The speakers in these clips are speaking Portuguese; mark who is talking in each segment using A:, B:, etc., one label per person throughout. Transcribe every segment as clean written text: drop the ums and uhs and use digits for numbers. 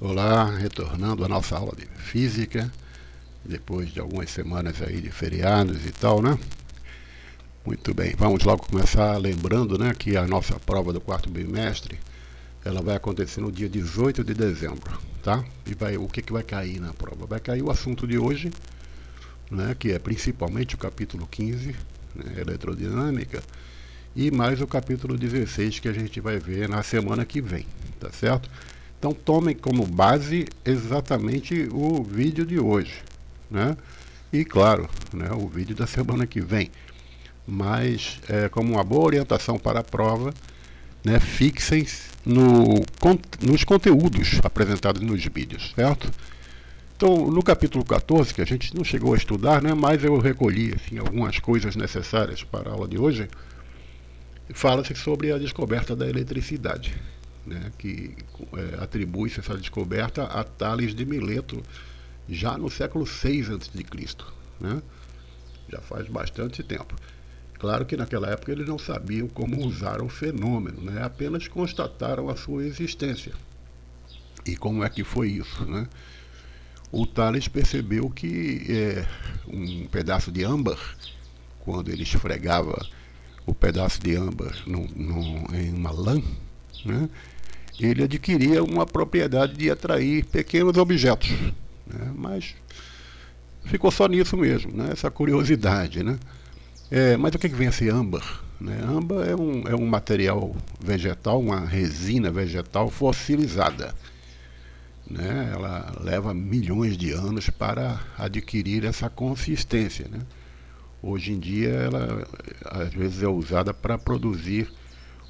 A: Olá, retornando à nossa aula de física, depois de algumas semanas aí de feriados e tal, né? Muito bem, vamos logo começar lembrando, né, que a nossa prova do quarto bimestre, ela vai acontecer no dia 18 de dezembro, tá? E o que vai cair na prova? Vai cair o assunto de hoje, né, que é principalmente o capítulo 15, né, eletrodinâmica, e mais o capítulo 16 que a gente vai ver na semana que vem, tá certo? Então tomem como base exatamente o vídeo de hoje, né? E claro, né, o vídeo da semana que vem. Mas como uma boa orientação para a prova, né, fixem nos conteúdos apresentados nos vídeos, certo? Então, no capítulo 14, que a gente não chegou a estudar, né, mas eu recolhi assim, algumas coisas necessárias para a aula de hoje, fala-se sobre a descoberta da eletricidade, né, que atribui-se essa descoberta a Tales de Mileto, já no século VI a.C., né? Já faz bastante tempo. Claro que naquela época eles não sabiam como usar o fenômeno, né? Apenas constataram a sua existência. E como é que foi isso, né? O Tales percebeu que um pedaço de âmbar, quando ele esfregava o pedaço de âmbar em uma lã, né, ele adquiria uma propriedade de atrair pequenos objetos, né, mas ficou só nisso mesmo, né, essa curiosidade, né. Mas o que vem a ser âmbar? Né? Âmbar é um material vegetal, uma resina vegetal fossilizada. Né? Ela leva milhões de anos para adquirir essa consistência. Né? Hoje em dia ela às vezes é usada para produzir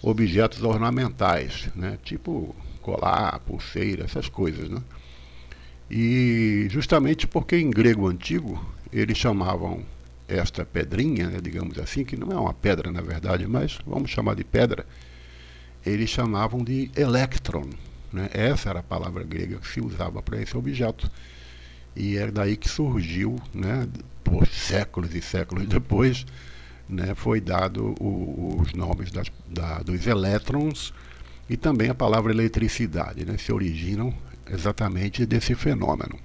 A: objetos ornamentais, né? Tipo colar, pulseira, essas coisas. Né? E justamente porque em grego antigo eles chamavam esta pedrinha, né, digamos assim, que não é uma pedra na verdade, mas vamos chamar de pedra, eles chamavam de elétron. Né? Essa era a palavra grega que se usava para esse objeto. E é daí que surgiu, né, por séculos e séculos depois, né, foi dado os nomes dos elétrons e também a palavra eletricidade, né, se originam exatamente desse fenômeno.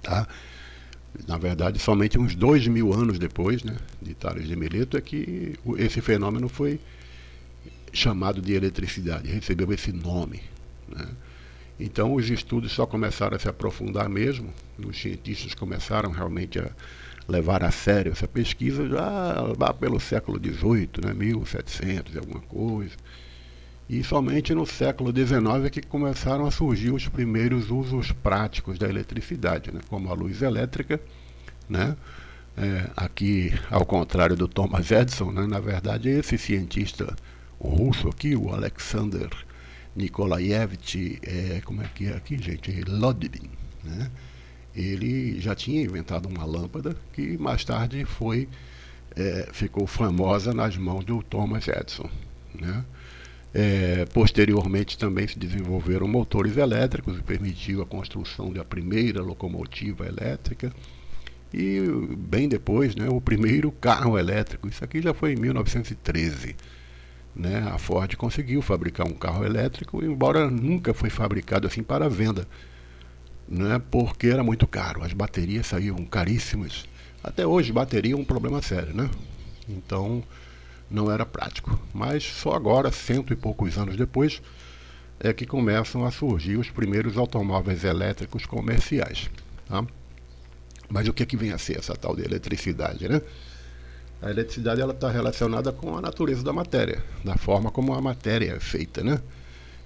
A: Tá? Na verdade, somente uns 2.000 anos depois, né, de Tales de Mileto, é que esse fenômeno foi chamado de eletricidade, recebeu esse nome. Né? Então os estudos só começaram a se aprofundar mesmo, os cientistas começaram realmente a levar a sério essa pesquisa já lá pelo século XVIII, né, 1700 e alguma coisa. E somente no século XIX é que começaram a surgir os primeiros usos práticos da eletricidade, né, como a luz elétrica. Né? Aqui, ao contrário do Thomas Edison, né, na verdade esse cientista russo aqui, o Alexander Nikolaevich, como é que é aqui, gente? Lodin, né? Ele já tinha inventado uma lâmpada que mais tarde ficou famosa nas mãos do Thomas Edison. Né? Posteriormente também se desenvolveram motores elétricos e permitiu a construção da primeira locomotiva elétrica e bem depois, né, o primeiro carro elétrico. Isso aqui já foi em 1913. Né? A Ford conseguiu fabricar um carro elétrico, embora nunca foi fabricado assim para venda, né? Porque era muito caro, as baterias saíam caríssimas. Até hoje bateria é um problema sério, né? Então não era prático. Mas só agora, cento e poucos anos depois, é que começam a surgir os primeiros automóveis elétricos comerciais. Tá? Mas o que vem a ser essa tal de eletricidade, né? A eletricidade está relacionada com a natureza da matéria, da forma como a matéria é feita, né?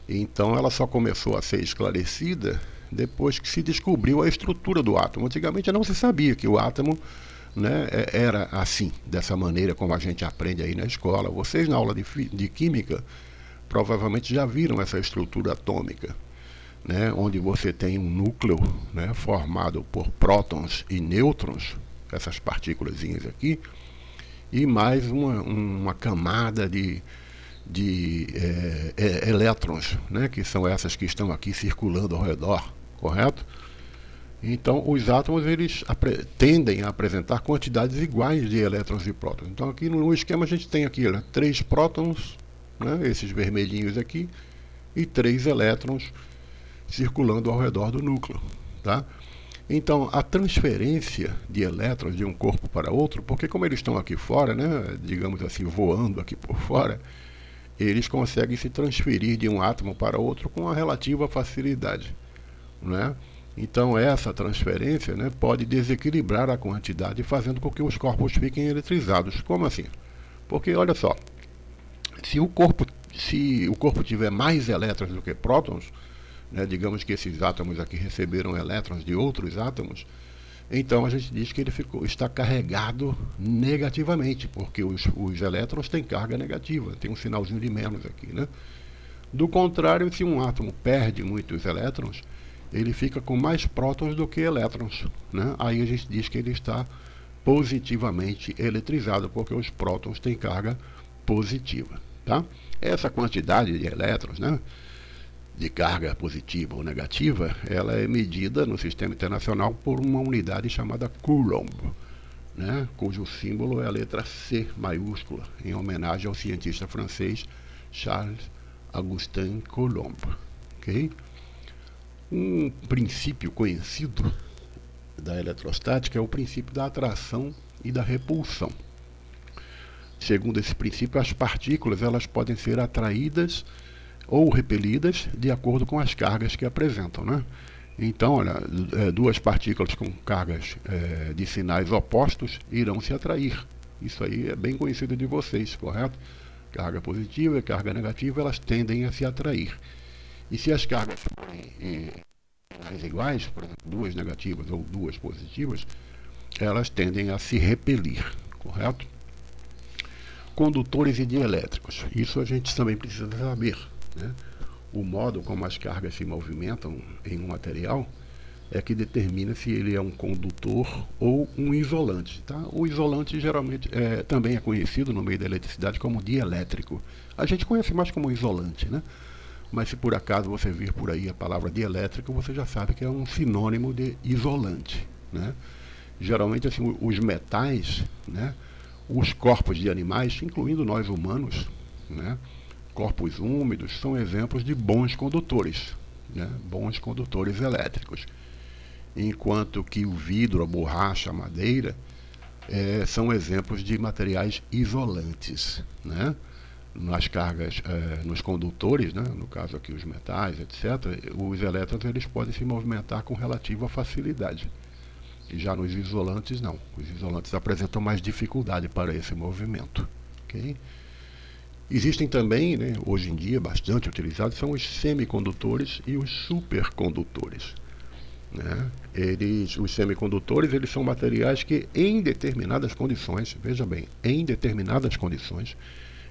A: Então ela só começou a ser esclarecida depois que se descobriu a estrutura do átomo. Antigamente não se sabia que o átomo, né, era assim, dessa maneira como a gente aprende aí na escola. Vocês na aula de química provavelmente já viram essa estrutura atômica, né, onde você tem um núcleo, né, formado por prótons e nêutrons, essas partículazinhas aqui, e mais uma camada de elétrons, né, que são essas que estão aqui circulando ao redor, correto? Então, os átomos eles tendem a apresentar quantidades iguais de elétrons e prótons. Então, aqui no esquema a gente tem aqui, né, 3 prótons, né, esses vermelhinhos aqui, e 3 elétrons circulando ao redor do núcleo, tá? Então, a transferência de elétrons de um corpo para outro, porque como eles estão aqui fora, né, digamos assim, voando aqui por fora, eles conseguem se transferir de um átomo para outro com uma relativa facilidade, né? Então, essa transferência, né, pode desequilibrar a quantidade, fazendo com que os corpos fiquem eletrizados. Como assim? Porque, olha só, se o corpo tiver mais elétrons do que prótons, né, digamos que esses átomos aqui receberam elétrons de outros átomos, então a gente diz que ele está carregado negativamente, porque os elétrons têm carga negativa, tem um sinalzinho de menos aqui, né? Do contrário, se um átomo perde muitos elétrons, ele fica com mais prótons do que elétrons, né? Aí a gente diz que ele está positivamente eletrizado, porque os prótons têm carga positiva, tá? Essa quantidade de elétrons, né, de carga positiva ou negativa, ela é medida no sistema internacional por uma unidade chamada Coulomb, né, cujo símbolo é a letra C maiúscula, em homenagem ao cientista francês Charles-Augustin Coulomb. Okay? Um princípio conhecido da eletrostática é o princípio da atração e da repulsão. Segundo esse princípio, as partículas elas podem ser atraídas ou repelidas de acordo com as cargas que apresentam, né? Então, olha, duas partículas com cargas de sinais opostos irão se atrair. Isso aí é bem conhecido de vocês, correto? Carga positiva e carga negativa, elas tendem a se atrair. E se as cargas forem iguais, por exemplo, duas negativas ou duas positivas, elas tendem a se repelir, correto? Condutores e dielétricos. Isso a gente também precisa saber, né? O modo como as cargas se movimentam em um material é que determina se ele é um condutor ou um isolante, tá? O isolante geralmente também é conhecido no meio da eletricidade como dielétrico. A gente conhece mais como isolante, né? Mas se por acaso você vir por aí a palavra dielétrico, você já sabe que é um sinônimo de isolante, né? Geralmente assim, os metais, né, os corpos de animais, incluindo nós humanos, né, corpos úmidos, são exemplos de bons condutores, né, bons condutores elétricos. Enquanto que o vidro, a borracha, a madeira são exemplos de materiais isolantes, né? Nas cargas, nos condutores, né, no caso aqui os metais, etc., os elétrons eles podem se movimentar com relativa facilidade. E já nos isolantes, não. Os isolantes apresentam mais dificuldade para esse movimento. Okay? Existem também, né, hoje em dia, bastante utilizados, são os semicondutores e os supercondutores. Né? Os semicondutores eles são materiais que, em determinadas condições, veja bem, em determinadas condições,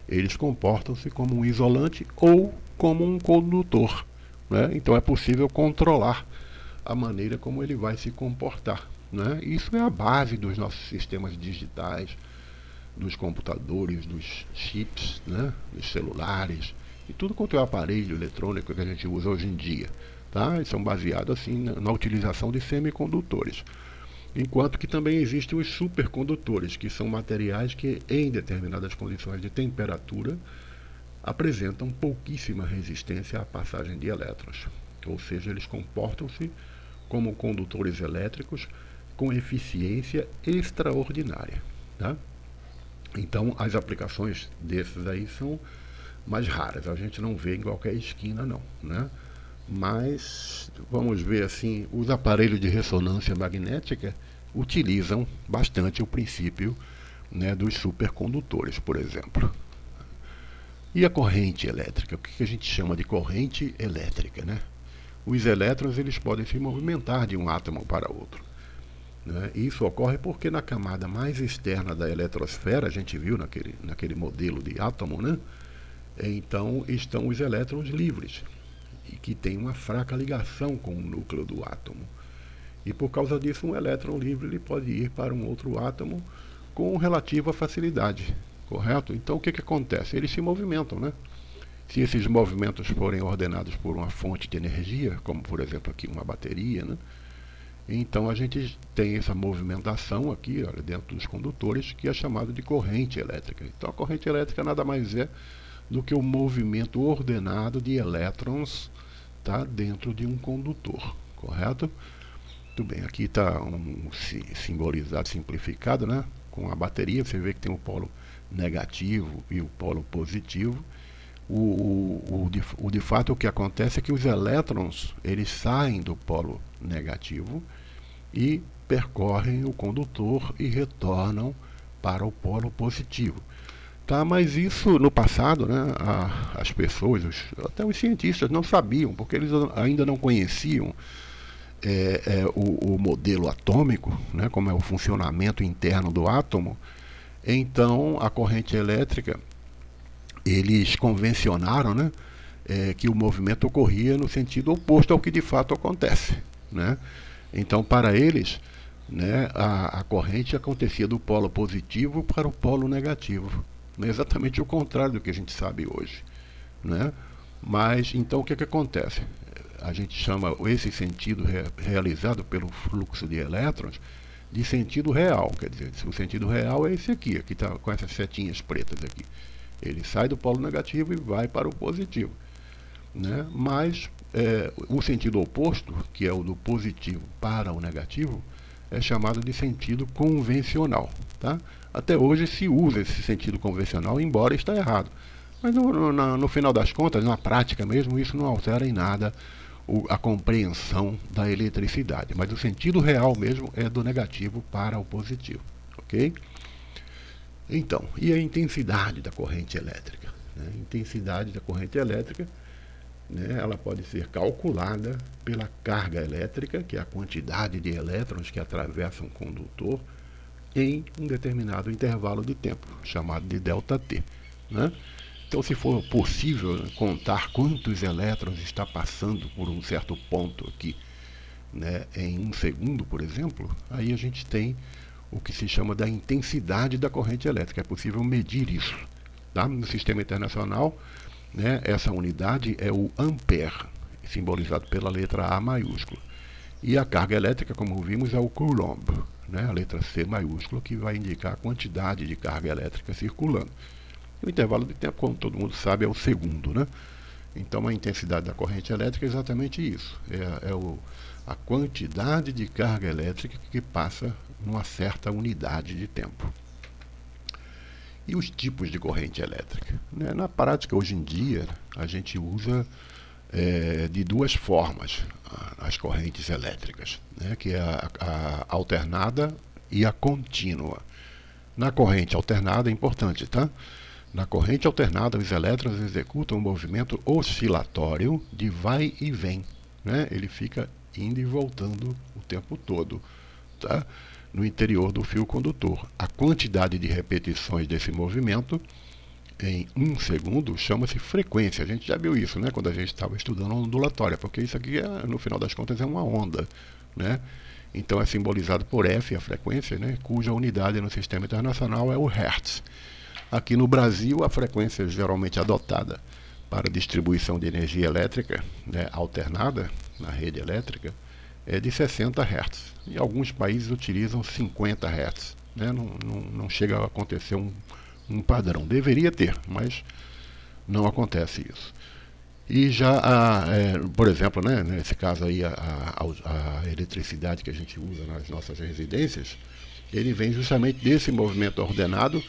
A: eles comportam-se como um isolante ou como um condutor, né? Então é possível controlar a maneira como ele vai se comportar, né? Isso é a base dos nossos sistemas digitais, dos computadores, dos chips, né? Dos celulares e tudo quanto é aparelho eletrônico que a gente usa hoje em dia, tá? Eles são baseados assim na utilização de semicondutores. Enquanto que também existem os supercondutores, que são materiais que, em determinadas condições de temperatura, apresentam pouquíssima resistência à passagem de elétrons. Ou seja, eles comportam-se como condutores elétricos com eficiência extraordinária, tá? Então, as aplicações desses aí são mais raras. A gente não vê em qualquer esquina, não, né? Mas, vamos ver assim, os aparelhos de ressonância magnética utilizam bastante o princípio, né, dos supercondutores, por exemplo. E a corrente elétrica? O que a gente chama de corrente elétrica, né? Os elétrons eles podem se movimentar de um átomo para outro, né? Isso ocorre porque na camada mais externa da eletrosfera, a gente viu naquele modelo de átomo, né? Então estão os elétrons livres, e que tem uma fraca ligação com o núcleo do átomo. E por causa disso, um elétron livre ele pode ir para um outro átomo com relativa facilidade, correto? Então o que acontece? Eles se movimentam, né? Se esses movimentos forem ordenados por uma fonte de energia, como por exemplo aqui uma bateria, né? Então a gente tem essa movimentação aqui, olha, dentro dos condutores, que é chamado de corrente elétrica. Então a corrente elétrica nada mais é do que o movimento ordenado de elétrons está dentro de um condutor, correto? Muito bem, aqui está simbolizado, simplificado, né? Com a bateria, você vê que tem o polo negativo e o polo positivo. De fato, o que acontece é que os elétrons, eles saem do polo negativo e percorrem o condutor e retornam para o polo positivo. Tá, mas isso no passado, né, as pessoas, até os cientistas não sabiam, porque eles ainda não conheciam o modelo atômico, né, como é o funcionamento interno do átomo. Então a corrente elétrica, eles convencionaram, né, que o movimento ocorria no sentido oposto ao que de fato acontece, né? Então para eles, né, a corrente acontecia do polo positivo para o polo negativo, né, exatamente o contrário do que a gente sabe hoje, né? Mas então o que acontece? A gente chama esse sentido realizado pelo fluxo de elétrons de sentido real. Quer dizer, o sentido real é esse aqui está com essas setinhas pretas aqui. Ele sai do polo negativo e vai para o positivo, né? Mas o sentido oposto, que é o do positivo para o negativo, é chamado de sentido convencional, tá? Até hoje se usa esse sentido convencional, embora está errado. Mas no final das contas, na prática mesmo, isso não altera em nada a compreensão da eletricidade. Mas o sentido real mesmo é do negativo para o positivo, ok? Então, e a intensidade da corrente elétrica? A intensidade da corrente elétrica, né, ela pode ser calculada pela carga elétrica, que é a quantidade de elétrons que atravessam um condutor, em um determinado intervalo de tempo, chamado de ΔT, né? Então, se for possível contar quantos elétrons está passando por um certo ponto aqui, né, em um segundo, por exemplo, aí a gente tem o que se chama da intensidade da corrente elétrica. É possível medir isso, tá? No sistema internacional, né, essa unidade é o ampere, simbolizado pela letra A maiúscula. E a carga elétrica, como vimos, é o coulomb, né, a letra C maiúscula, que vai indicar a quantidade de carga elétrica circulando. O intervalo de tempo, como todo mundo sabe, é o segundo, né? Então a intensidade da corrente elétrica é exatamente isso. A quantidade de carga elétrica que passa numa certa unidade de tempo. E os tipos de corrente elétrica? Né? Na prática, hoje em dia, a gente usa de duas formas as correntes elétricas, né? Que é a alternada e a contínua. Na corrente alternada, é importante, tá? Na corrente alternada, os elétrons executam um movimento oscilatório de vai e vem, né? Ele fica indo e voltando o tempo todo, tá? No interior do fio condutor. A quantidade de repetições desse movimento em 1 segundo chama-se frequência. A gente já viu isso, né? Quando a gente estava estudando a ondulatória, porque isso aqui, no final das contas, é uma onda, né? Então é simbolizado por F, a frequência, né? Cuja unidade no sistema internacional é o Hertz. Aqui no Brasil, a frequência geralmente adotada para distribuição de energia elétrica, né, alternada na rede elétrica, é de 60 Hz. E alguns países utilizam 50 Hz. Né? Não chega a acontecer um padrão. Deveria ter, mas não acontece isso. E já, por exemplo, né, nesse caso aí, a eletricidade que a gente usa nas nossas residências, ele vem justamente desse movimento ordenado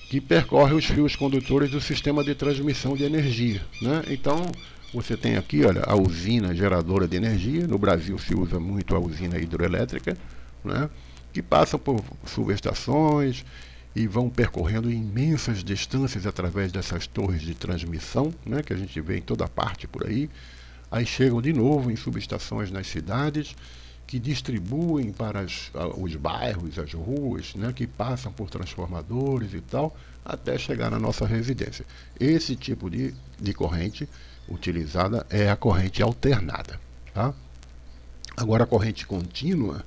A: que percorre os fios condutores do sistema de transmissão de energia, né? Então, você tem aqui, olha, a usina geradora de energia. No Brasil se usa muito a usina hidroelétrica, né? Que passam por subestações e vão percorrendo imensas distâncias através dessas torres de transmissão, né? Que a gente vê em toda parte por aí. Aí chegam de novo em subestações nas cidades, que distribuem para os bairros, as ruas, né, que passam por transformadores e tal, até chegar na nossa residência. Esse tipo de corrente utilizada é a corrente alternada. Tá? Agora a corrente contínua,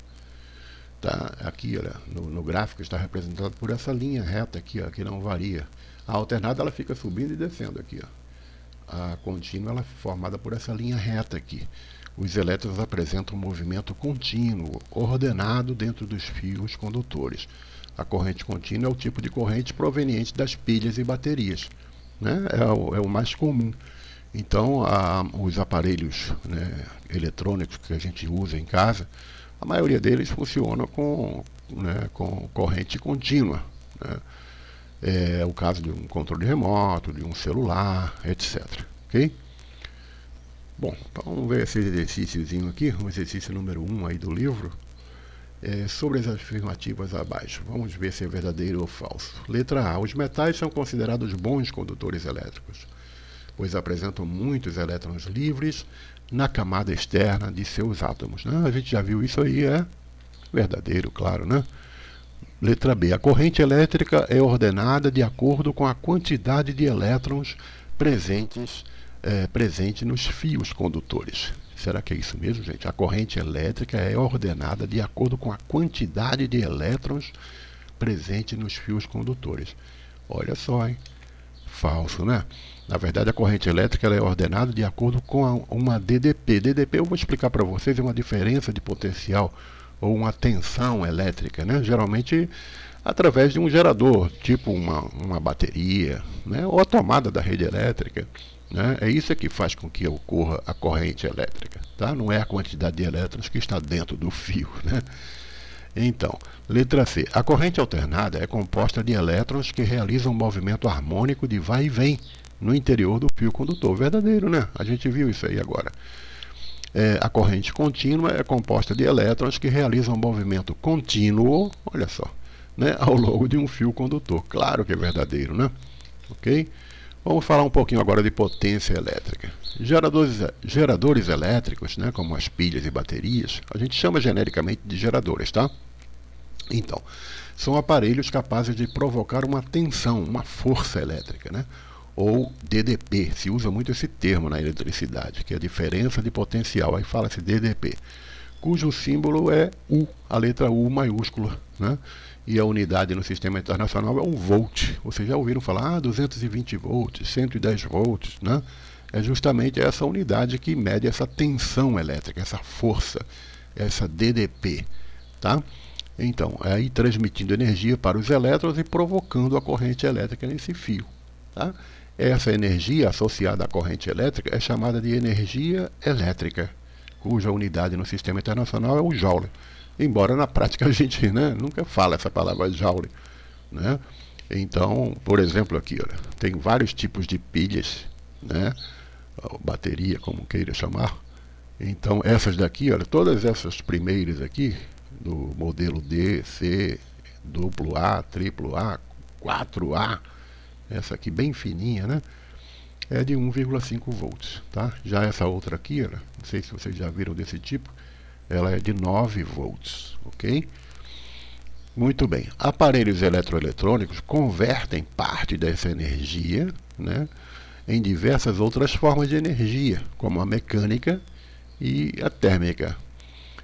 A: tá, aqui olha, no gráfico está representada por essa linha reta aqui, ó, que não varia. A alternada ela fica subindo e descendo aqui. Ó. A contínua ela é formada por essa linha reta aqui. Os elétrons apresentam um movimento contínuo, ordenado dentro dos fios condutores. A corrente contínua é o tipo de corrente proveniente das pilhas e baterias, né? É o mais comum. Então, os aparelhos, né, eletrônicos que a gente usa em casa, a maioria deles funcionam com corrente contínua, né? É o caso de um controle remoto, de um celular, etc. Ok? Bom, então vamos ver esse exercíciozinho aqui, o exercício número 1 aí do livro, sobre as afirmativas abaixo. Vamos ver se é verdadeiro ou falso. Letra A. Os metais são considerados bons condutores elétricos, pois apresentam muitos elétrons livres na camada externa de seus átomos. Né? A gente já viu isso aí, é verdadeiro, claro, né? Letra B. A corrente elétrica é ordenada de acordo com a quantidade de elétrons presente nos fios condutores. Será que é isso mesmo, gente? A corrente elétrica é ordenada de acordo com a quantidade de elétrons presente nos fios condutores. Olha só, hein? Falso, né? Na verdade, a corrente elétrica ela é ordenada de acordo com uma DDP. DDP eu vou explicar para vocês, é uma diferença de potencial ou uma tensão elétrica, né? Geralmente através de um gerador, tipo uma bateria, né? Ou a tomada da rede elétrica. Né? É isso que faz com que ocorra a corrente elétrica. Tá? Não é a quantidade de elétrons que está dentro do fio. Né? Então, letra C. A corrente alternada é composta de elétrons que realizam um movimento harmônico de vai e vem no interior do fio condutor. Verdadeiro, né? A gente viu isso aí agora. A corrente contínua é composta de elétrons que realizam um movimento contínuo, olha só, né, ao longo de um fio condutor. Claro que é verdadeiro, né? Ok? Vamos falar um pouquinho agora de potência elétrica. Geradores elétricos, né, como as pilhas e baterias, a gente chama genericamente de geradores, tá? Então, são aparelhos capazes de provocar uma tensão, uma força elétrica, né? Ou DDP, se usa muito esse termo na eletricidade, que é a diferença de potencial, aí fala-se DDP, cujo símbolo é U, a letra U maiúscula, né? E a unidade no sistema internacional é um volt. Vocês já ouviram falar, 220 volts, 110 volts, né? É justamente essa unidade que mede essa tensão elétrica, essa força, essa DDP, tá? Então, é aí transmitindo energia para os elétrons e provocando a corrente elétrica nesse fio, tá? Essa energia associada à corrente elétrica é chamada de energia elétrica, cuja unidade no sistema internacional é o joule. Embora na prática a gente, né, nunca fala essa palavra joule, né? Então, por exemplo, aqui, olha, tem vários tipos de pilhas, né? Bateria, como queira chamar. Então, essas daqui, olha, todas essas primeiras aqui, do modelo D, C, AA, AAA, 4A, essa aqui bem fininha, né? É de 1,5 volts, tá? Já essa outra aqui, olha, não sei se vocês já viram desse tipo, ela é de 9 volts, ok? Muito bem. Aparelhos eletroeletrônicos convertem parte dessa energia, né, em diversas outras formas de energia, como a mecânica e a térmica.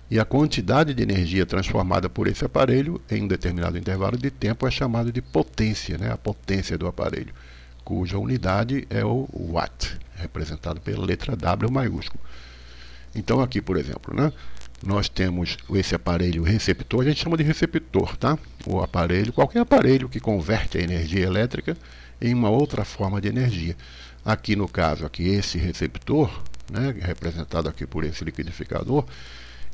A: E a quantidade de energia transformada por esse aparelho em um determinado intervalo de tempo é chamado de potência, né, a potência do aparelho, cuja unidade é o watt, representado pela letra W maiúsculo. Então aqui, por exemplo, né, nós temos esse aparelho receptor, a gente chama de receptor, tá? O aparelho, qualquer aparelho que converte a energia elétrica em uma outra forma de energia. Aqui no caso, aqui esse receptor, né, representado aqui por esse liquidificador,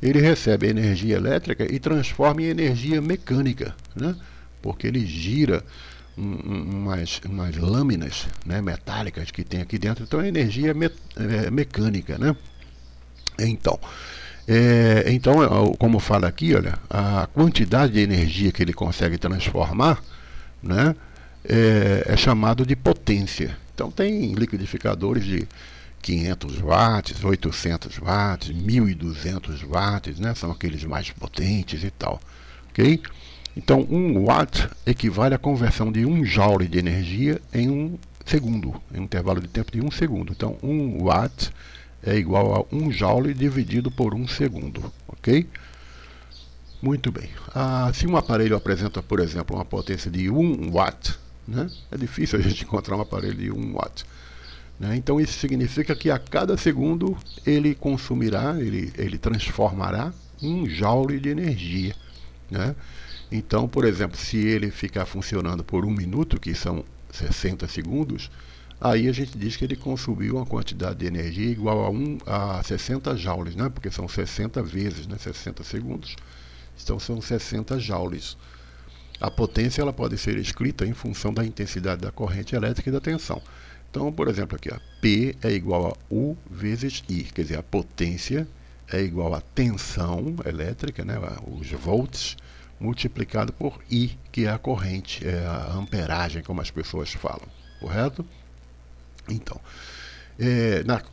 A: ele recebe energia elétrica e transforma em energia mecânica, né? Porque ele gira umas lâminas, né, metálicas que tem aqui dentro, então é energia mecânica, né? Então, como fala aqui, olha, a quantidade de energia que ele consegue transformar, né, é chamado de potência. Então tem liquidificadores de 500 watts, 800 watts, 1200 watts, né, são aqueles mais potentes e tal, ok? Então 1 watt equivale à conversão de 1 joule de energia em 1 segundo, em um intervalo de tempo de 1 segundo. Então 1 watt é igual a 1 joule dividido por 1 segundo, ok? Muito bem. Se um aparelho apresenta, por exemplo, uma potência de 1 watt, né, é difícil a gente encontrar um aparelho de 1 watt. Né? Então isso significa que a cada segundo ele consumirá, ele transformará 1 joule de energia. Né? Então, por exemplo, se ele ficar funcionando por 1 minuto, que são 60 segundos, aí a gente diz que ele consumiu uma quantidade de energia igual a 60 joules, né? Porque são 60 vezes, né? 60 segundos. Então são 60 joules. A potência ela pode ser escrita em função da intensidade da corrente elétrica e da tensão. Então, por exemplo, aqui, ó, P é igual a U vezes I, quer dizer, a potência é igual a tensão elétrica, né, os volts, multiplicado por I, que é a corrente, é a amperagem, como as pessoas falam, correto? Então,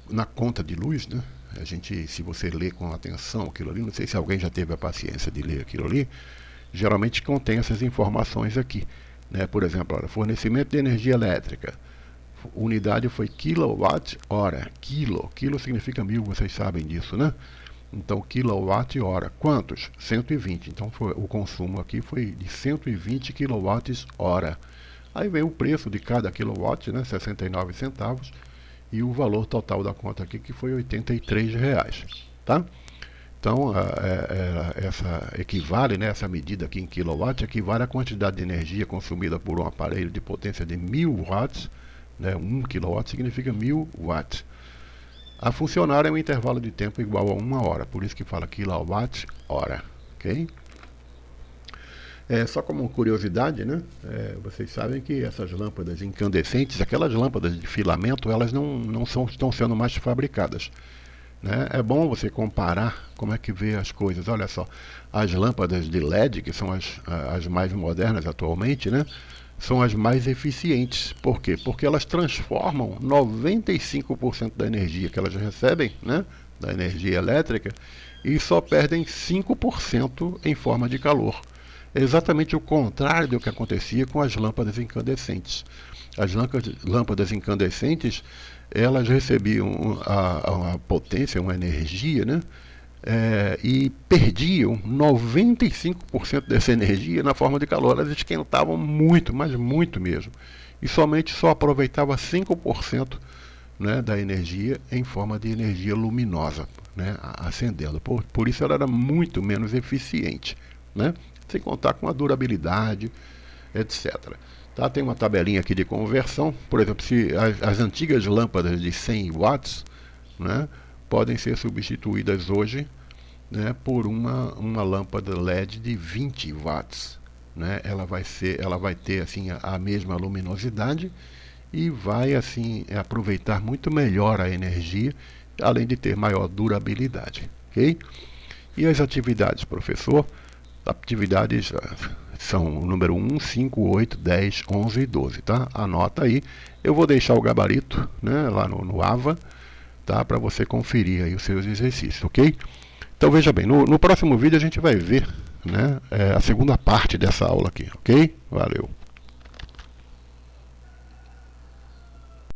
A: na conta de luz, né, a gente, se você ler com atenção aquilo ali, não sei se alguém já teve a paciência de ler aquilo ali, geralmente contém essas informações aqui, né? Por exemplo, olha, fornecimento de energia elétrica, unidade foi quilowatt-hora. Quilo significa 1000, vocês sabem disso, né? Então, quilowatt-hora. Quantos? 120. Então, o consumo aqui foi de 120 kWh. Aí vem o preço de cada kilowatt, né? 69 centavos. E o valor total da conta aqui, que foi R$ 83, tá? Então, equivale, né, essa medida aqui em kilowatt, equivale à quantidade de energia consumida por um aparelho de potência de 1000 watts, né, 1 kW significa 1000 watts. A funcionar em um intervalo de tempo igual a 1 hora, por isso que fala quilowatt-hora, ok? Só como curiosidade, né, vocês sabem que essas lâmpadas incandescentes, aquelas lâmpadas de filamento, elas não estão sendo mais fabricadas. Né? É bom você comparar como é que vê as coisas. Olha só, as lâmpadas de LED, que são as mais modernas atualmente, né? São as mais eficientes. Por quê? Porque elas transformam 95% da energia que elas recebem, né, da energia elétrica, e só perdem 5% em forma de calor. É exatamente o contrário do que acontecia com as lâmpadas incandescentes. As lâmpadas incandescentes, elas recebiam a potência, uma energia, né? E perdiam 95% dessa energia na forma de calor. Elas esquentavam muito, mas muito mesmo. E somente só aproveitava 5%, né, da energia em forma de energia luminosa, né, acendendo. Por isso ela era muito menos eficiente, né? Sem contar com a durabilidade, etc. Tá? Tem uma tabelinha aqui de conversão. Por exemplo, se as antigas lâmpadas de 100 watts, né, podem ser substituídas hoje, né, por uma lâmpada LED de 20 watts. Né? Ela vai ter assim, a mesma luminosidade e vai assim, aproveitar muito melhor a energia, além de ter maior durabilidade. Okay? E as atividades, professor? Atividades são o número 1, 5, 8, 10, 11 e 12, tá? Anota aí. Eu vou deixar o gabarito, né, lá no AVA, tá? Para você conferir aí os seus exercícios, ok? Então veja bem, no próximo vídeo a gente vai ver, né, a segunda parte dessa aula aqui, ok? Valeu!